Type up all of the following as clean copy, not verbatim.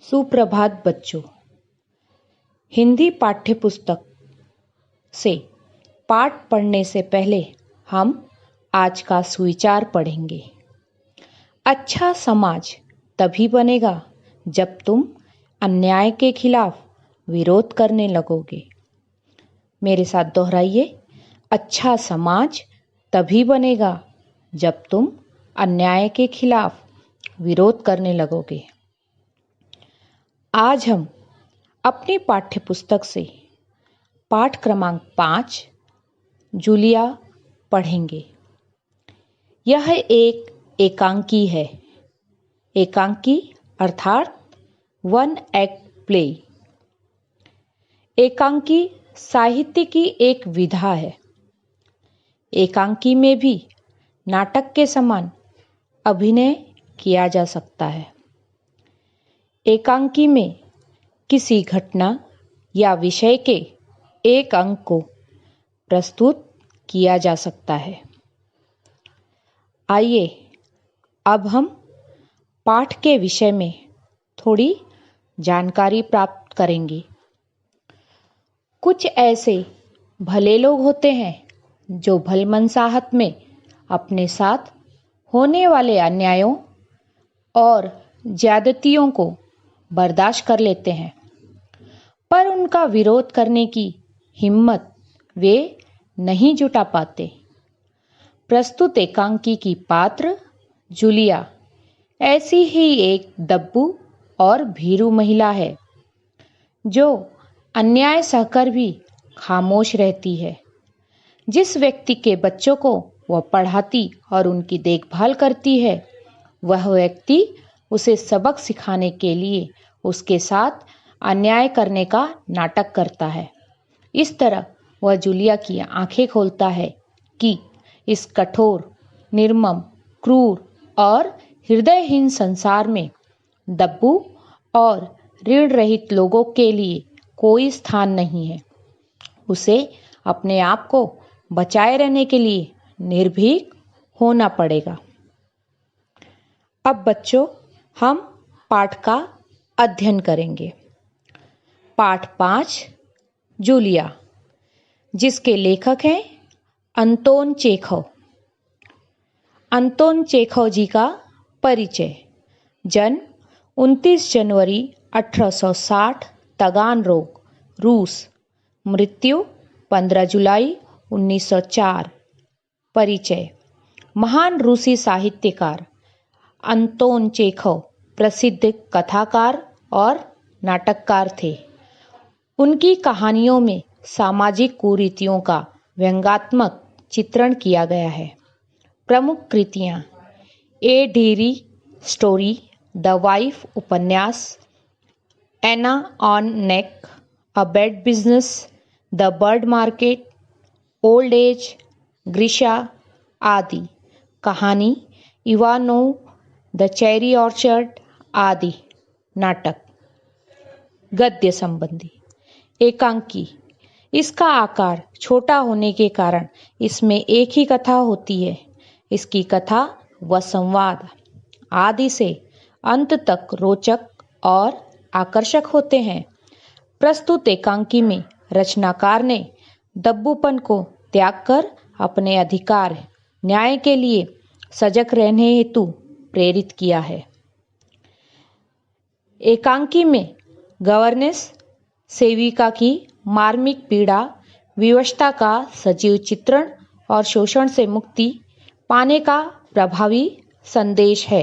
सुप्रभात बच्चों। हिंदी पाठ्य पुस्तक से पाठ पढ़ने से पहले हम आज का सुविचार पढ़ेंगे। अच्छा समाज तभी बनेगा जब तुम अन्याय के खिलाफ विरोध करने लगोगे। मेरे साथ दोहराइए। अच्छा समाज तभी बनेगा जब तुम अन्याय के खिलाफ विरोध करने लगोगे। आज हम अपनी पाठ्य पुस्तक से पाठ क्रमांक 5 जूलिया पढ़ेंगे। यह एक एकांकी है। एकांकी अर्थात वन एक्ट प्ले। एकांकी साहित्य की एक विधा है। एकांकी में भी नाटक के समान अभिनय किया जा सकता है। एकांकी में किसी घटना या विषय के एक अंग को प्रस्तुत किया जा सकता है। आइए अब हम पाठ के विषय में थोड़ी जानकारी प्राप्त करेंगे। कुछ ऐसे भले लोग होते हैं जो भलमनसाहत में अपने साथ होने वाले अन्यायों और ज्यादतियों को बर्दाश्त कर लेते हैं, पर उनका विरोध करने की हिम्मत वे नहीं जुटा पाते। प्रस्तुत एकांकी की पात्र जूलिया ऐसी ही एक दब्बू और भीरू महिला है जो अन्याय सहकर भी खामोश रहती है। जिस व्यक्ति के बच्चों को वह पढ़ाती और उनकी देखभाल करती है, वह व्यक्ति उसे सबक सिखाने के लिए उसके साथ अन्याय करने का नाटक करता है। इस तरह वह जूलिया की आंखें खोलता है कि इस कठोर, निर्मम, क्रूर और हृदयहीन संसार में दब्बू और ऋण रहित लोगों के लिए कोई स्थान नहीं है। उसे अपने आप को बचाए रहने के लिए निर्भीक होना पड़ेगा। अब बच्चों, हम पाठ का अध्ययन करेंगे। पाठ 5 जूलिया, जिसके लेखक हैं अंतोन चेखव। अंतोन चेखव जी का परिचय। जन्म 29 जनवरी 1860 तागानरोग, रूस। मृत्यु 15 जुलाई 1904। परिचय। महान रूसी साहित्यकार अंतोन चेखव प्रसिद्ध कथाकार और नाटककार थे। उनकी कहानियों में सामाजिक कुरीतियों का व्यंग्यात्मक चित्रण किया गया है। प्रमुख कृतियाँ: a dairy story, the wife उपन्यास, Anna on neck, a bad business, the bird market, old age, Grisha आदि। कहानी इवानोव, द चेरी ऑर्चर्ड आदि। नाटक। गद्य संबंधी। एकांकी, इसका आकार छोटा होने के कारण इसमें एक ही कथा होती है। इसकी कथा व संवाद आदि से अंत तक रोचक और आकर्षक होते हैं। प्रस्तुत एकांकी में रचनाकार ने दब्बूपन को त्याग कर अपने अधिकार, न्याय के लिए सजग रहने हेतु प्रेरित किया है। एकांकी में गवर्नेस सेविका की मार्मिक पीड़ा, विवशता का सजीव चित्रण और शोषण से मुक्ति पाने का प्रभावी संदेश है।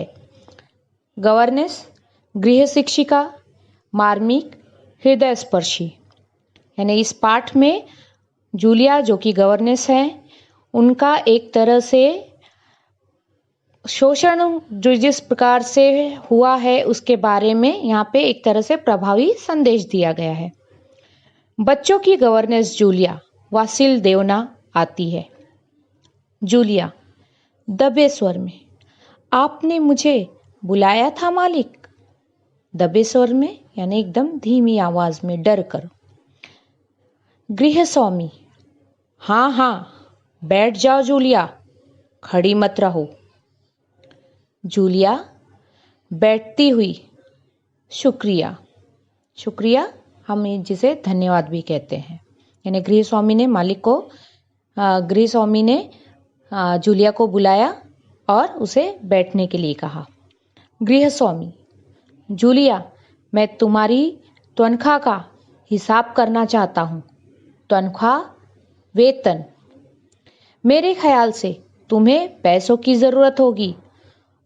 गवर्नेस गृह शिक्षिका, मार्मिक, हृदय स्पर्शी। यानी इस पाठ में जूलिया, जो कि गवर्नेस है, उनका एक तरह से शोषण जो जिस प्रकार से हुआ है उसके बारे में यहाँ पे एक तरह से प्रभावी संदेश दिया गया है। बच्चों की गवर्नेस जूलिया वासिल देवना आती है। जूलिया दबे स्वर में, आपने मुझे बुलाया था मालिक। दबे स्वर में यानी एकदम धीमी आवाज में, डर कर। गृह स्वामी, हाँ हाँ बैठ जाओ जूलिया, खड़ी मत रहो। जूलिया बैठती हुई, शुक्रिया। शुक्रिया हम जिसे धन्यवाद भी कहते हैं। यानी गृहस्वामी ने जूलिया को बुलाया और उसे बैठने के लिए कहा। गृहस्वामी: जूलिया, मैं तुम्हारी तनख्वाह का हिसाब करना चाहता हूँ। तनख्वाह, वेतन। मेरे ख्याल से तुम्हें पैसों की जरूरत होगी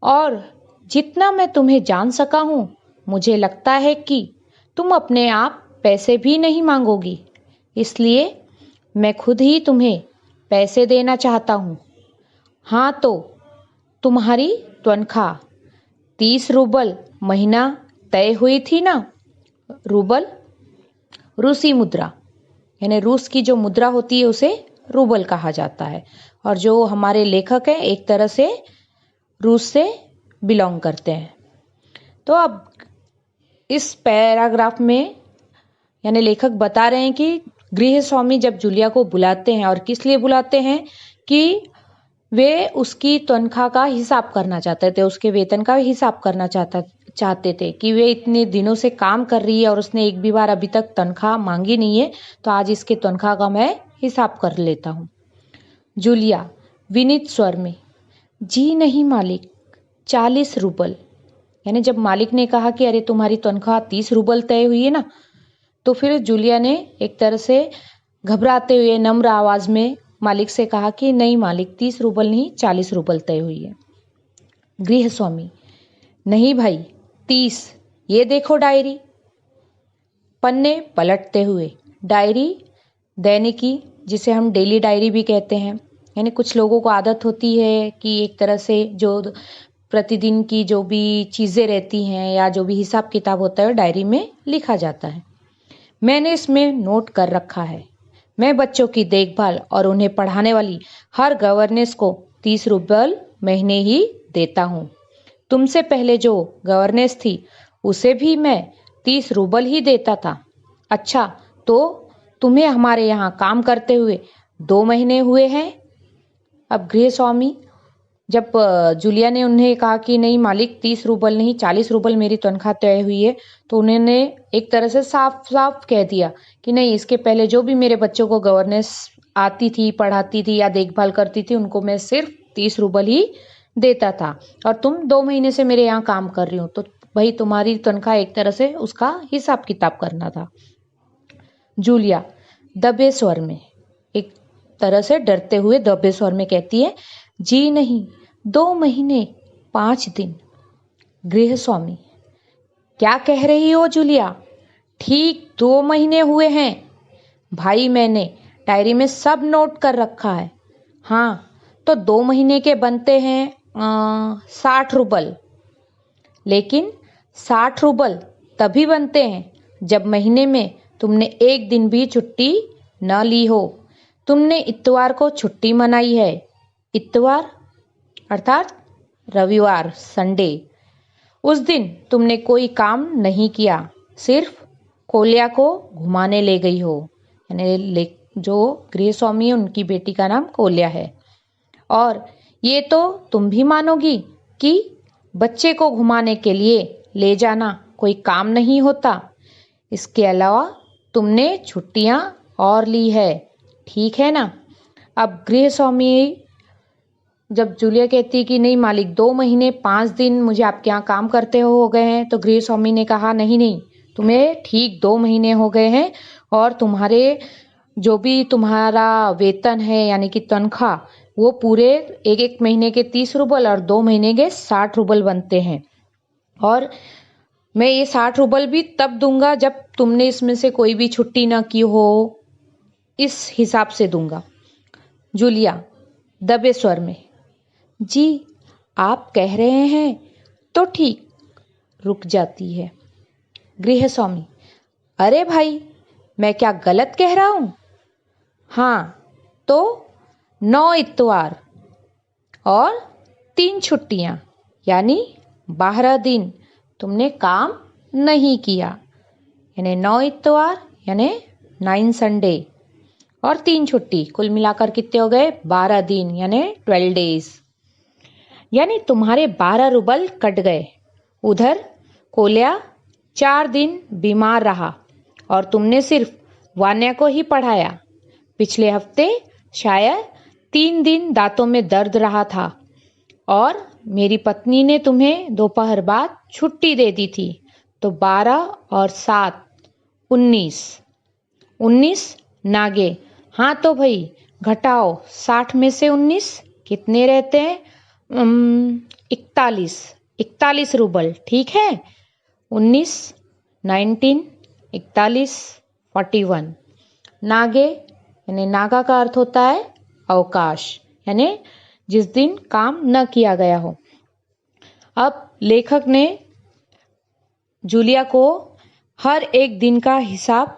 और जितना मैं तुम्हें जान सका हूँ, मुझे लगता है कि तुम अपने आप पैसे भी नहीं मांगोगी। इसलिए मैं खुद ही तुम्हें पैसे देना चाहता हूँ। हाँ, तो तुम्हारी तनख्वाह 30 रूबल महीना तय हुई थी ना? रूबल रूसी मुद्रा, यानी रूस की जो मुद्रा होती है उसे रूबल कहा जाता है। और जो हमारे लेखक हैं एक तरह से रूस से बिलोंग करते हैं। तो अब इस पैराग्राफ में यानी लेखक बता रहे हैं कि गृहस्वामी जब जूलिया को बुलाते हैं और किस लिए बुलाते हैं कि वे उसकी तनख्वाह का हिसाब करना चाहते थे, उसके वेतन का हिसाब करना चाहते थे कि वे इतने दिनों से काम कर रही है और उसने एक भी बार अभी तक तनख्वाह मांगी नहीं है, तो आज इसके तनख्वाह का मैं हिसाब कर लेता हूँ। जूलिया विनीत स्वर में: जी नहीं मालिक, 40 रूबल। यानी जब मालिक ने कहा कि अरे तुम्हारी तनख्वाह 30 रूबल तय हुई है ना, तो फिर जूलिया ने एक तरह से घबराते हुए नम्र आवाज में मालिक से कहा कि नहीं मालिक, 30 रूबल नहीं 40 रूबल तय हुई है। गृहस्वामी: नहीं भाई, 30। ये देखो डायरी। पन्ने पलटते हुए डायरी, दैनिकी, जिसे हम डेली डायरी भी कहते हैं। यानी कुछ लोगों को आदत होती है कि एक तरह से जो प्रतिदिन की जो भी चीजें रहती हैं या जो भी हिसाब किताब होता है डायरी में लिखा जाता है। मैंने इसमें नोट कर रखा है, मैं बच्चों की देखभाल और उन्हें पढ़ाने वाली हर गवर्नेंस को 30 रूबल महीने ही देता हूँ। तुमसे पहले जो गवर्नेंस थी उसे भी मैं 30 रूबल ही देता था। अच्छा, तो तुम्हें हमारे यहाँ काम करते हुए 2 महीने हुए हैं। अब गृहस्वामी जब जूलिया ने उन्हें कहा कि नहीं मालिक, 30 रूबल नहीं 40 रूबल मेरी तनख्वाह तय हुई है, तो उन्होंने एक तरह से साफ साफ कह दिया कि नहीं, इसके पहले जो भी मेरे बच्चों को गवर्नेंस आती थी, पढ़ाती थी या देखभाल करती थी, उनको मैं सिर्फ 30 रूबल ही देता था और तुम 2 महीने से मेरे यहाँ काम कर रही हो, तो भाई तुम्हारी तनख्वाह एक तरह से उसका हिसाब किताब करना था। जूलिया दबे स्वर में, एक तरह से डरते हुए दबे स्वर में कहती है, जी नहीं, 2 महीने 5 दिन। गृहस्वामी: क्या कह रही हो जूलिया? ठीक 2 महीने हुए हैं भाई, मैंने डायरी में सब नोट कर रखा है। हाँ, तो 2 महीने के बनते हैं 60 रूबल। लेकिन 60 रूबल तभी बनते हैं जब महीने में तुमने एक दिन भी छुट्टी न ली हो। तुमने इतवार को छुट्टी मनाई है। इतवार अर्थात रविवार, संडे। उस दिन तुमने कोई काम नहीं किया, सिर्फ कोल्या को घुमाने ले गई हो। यानी जो गृहस्वामी है उनकी बेटी का नाम कोल्या है। और ये तो तुम भी मानोगी कि बच्चे को घुमाने के लिए ले जाना कोई काम नहीं होता। इसके अलावा तुमने छुट्टियां और ली है, ठीक है ना? अब गृहस्वामी जब जूलिया कहती कि नहीं मालिक, 2 महीने 5 दिन मुझे आपके यहाँ काम करते हो गए हैं, तो गृहस्वामी ने कहा नहीं नहीं, तुम्हें ठीक 2 महीने हो गए हैं और तुम्हारे जो भी तुम्हारा वेतन है यानी कि तनख्वाह, वो पूरे एक एक महीने के 30 रूबल और 2 महीने के 60 रूबल बनते हैं। और मैं ये 60 रूबल भी तब दूंगा जब तुमने इसमें से कोई भी छुट्टी ना की हो, इस हिसाब से दूंगा। जूलिया दबे स्वर में, जी आप कह रहे हैं तो ठीक। रुक जाती है। गृहस्वामी: अरे भाई, मैं क्या गलत कह रहा हूं? हाँ, तो 9 इतवार और 3 छुट्टियां यानी 12 दिन तुमने काम नहीं किया। यानी 9 इतवार यानी 9 संडे और 3 छुट्टी, कुल मिलाकर कितने हो गए? 12 दिन यानी 12 डेज। यानी तुम्हारे 12 रूबल कट गए। उधर कोल्या 4 दिन बीमार रहा और तुमने सिर्फ वान्या को ही पढ़ाया। पिछले हफ्ते शायद 3 दिन दांतों में दर्द रहा था और मेरी पत्नी ने तुम्हें दोपहर बाद छुट्टी दे दी थी। तो 12 और 7 19। 19 नागे। हाँ तो भाई घटाओ 60 में से 19 कितने रहते हैं? 41 रूबल। ठीक है। 19 19 41 41। नागे यानी नागा का अर्थ होता है अवकाश, यानी जिस दिन काम न किया गया हो। अब लेखक ने जूलिया को हर एक दिन का हिसाब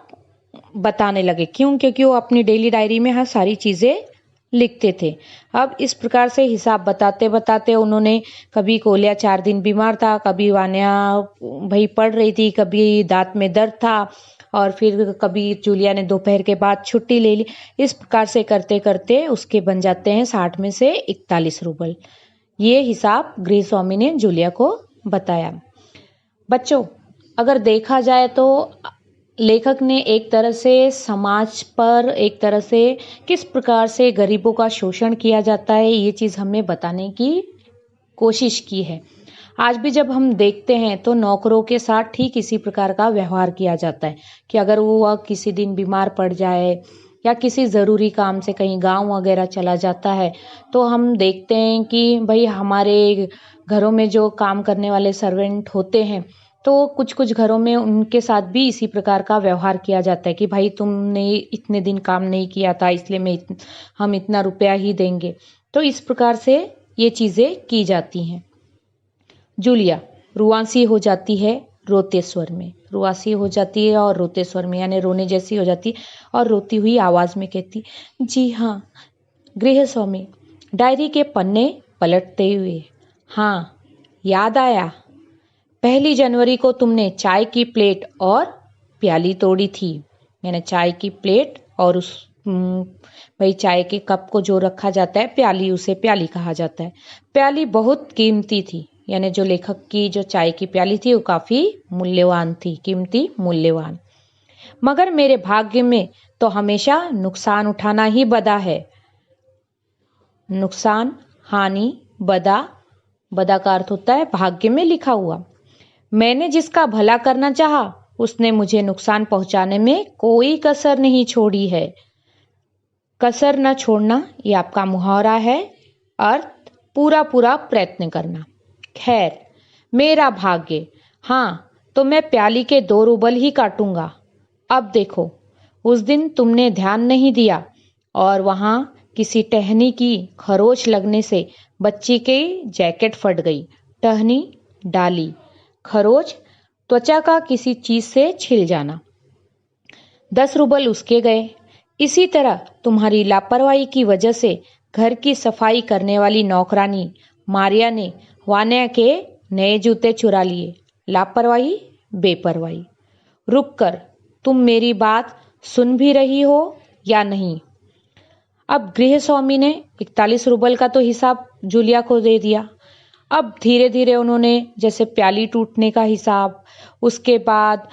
बताने लगे। क्यों? क्योंकि वो अपनी डेली डायरी में हर सारी चीजें लिखते थे। अब इस प्रकार से हिसाब बताते बताते उन्होंने कभी कोलिया 4 दिन बीमार था, कभी वान्या भाई पढ़ रही थी, कभी दांत में दर्द था और फिर कभी जूलिया ने दोपहर के बाद छुट्टी ले ली। इस प्रकार से करते करते उसके बन जाते हैं 60 में से 41 रूबल। ये हिसाब गृहस्वामी ने जूलिया को बताया। बच्चों, अगर देखा जाए तो लेखक ने एक तरह से समाज पर एक तरह से किस प्रकार से गरीबों का शोषण किया जाता है ये चीज़ हमें बताने की कोशिश की है। आज भी जब हम देखते हैं तो नौकरों के साथ ठीक इसी प्रकार का व्यवहार किया जाता है कि अगर वो किसी दिन बीमार पड़ जाए या किसी ज़रूरी काम से कहीं गांव वगैरह चला जाता है तो हम देखते हैं कि भाई हमारे घरों में जो काम करने वाले सर्वेंट होते हैं तो कुछ कुछ घरों में उनके साथ भी इसी प्रकार का व्यवहार किया जाता है कि भाई तुमने इतने दिन काम नहीं किया था इसलिए हम इतना रुपया ही देंगे। तो इस प्रकार से ये चीज़ें की जाती हैं। जूलिया रुआंसी हो जाती है रोते स्वर में, रुआंसी हो जाती है और रोते स्वर में, यानी रोने जैसी हो जाती और रोती हुई आवाज में कहती, जी हाँ। गृहस्वामी डायरी के पन्ने पलटते हुए, हाँ याद आया, 1 जनवरी को तुमने चाय की प्लेट और प्याली तोड़ी थी। यानी चाय की प्लेट और उस भाई चाय के कप को जो रखा जाता है प्याली, उसे प्याली कहा जाता है। प्याली बहुत कीमती थी, यानी जो लेखक की जो चाय की प्याली थी वो काफी मूल्यवान थी, कीमती मूल्यवान। मगर मेरे भाग्य में तो हमेशा नुकसान उठाना ही बदा है। नुकसान, हानि, बदा, बदा का अर्थ होता है भाग्य में लिखा हुआ। मैंने जिसका भला करना चाहा उसने मुझे नुकसान पहुंचाने में कोई कसर नहीं छोड़ी है। कसर न छोड़ना ये आपका मुहावरा है, अर्थ पूरा पूरा प्रयत्न करना। खैर मेरा भाग्य, हाँ तो मैं प्याली के 2 रूबल ही काटूंगा। अब देखो, उस दिन तुमने ध्यान नहीं दिया और वहां किसी टहनी की खरोच लगने से बच्ची की जैकेट फट गई। टहनी, डाली, खरोच, त्वचा का किसी चीज से छिल जाना। 10 रूबल उसके गए। इसी तरह तुम्हारी लापरवाही की वजह से घर की सफाई करने वाली नौकरानी मारिया ने वान्या के नए जूते चुरा लिए। लापरवाही, बेपरवाही। रुक कर, तुम मेरी बात सुन भी रही हो या नहीं? अब गृहस्वामी ने 41 रूबल का तो हिसाब जूलिया को दे दिया। अब धीरे धीरे उन्होंने जैसे प्याली टूटने का हिसाब, उसके बाद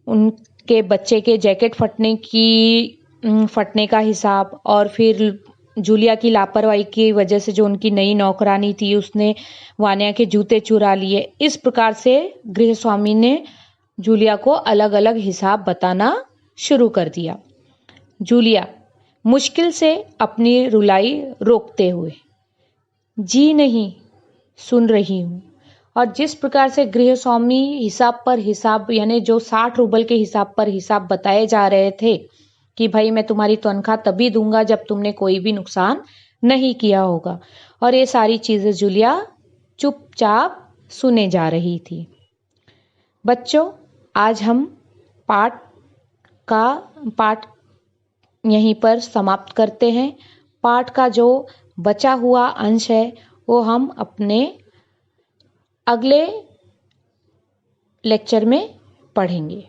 उनके बच्चे के जैकेट फटने का हिसाब और फिर जूलिया की लापरवाही की वजह से जो उनकी नई नौकरानी थी उसने वान्या के जूते चुरा लिए। इस प्रकार से गृहस्वामी ने जूलिया को अलग अलग हिसाब बताना शुरू कर दिया। जूलिया मुश्किल से अपनी रुलाई रोकते हुए, जी नहीं, सुन रही हूँ। और जिस प्रकार से गृहस्वामी हिसाब पर हिसाब, यानी जो 60 रूबल के हिसाब पर हिसाब बताए जा रहे थे कि भाई मैं तुम्हारी तनख्वाह तभी दूंगा जब तुमने कोई भी नुकसान नहीं किया होगा, और ये सारी चीजें जूलिया चुपचाप सुने जा रही थी। बच्चों, आज हम पाठ यहीं पर समाप्त करते हैं। पाठ का जो बचा हुआ अंश है वो हम अपने अगले लेक्चर में पढ़ेंगे।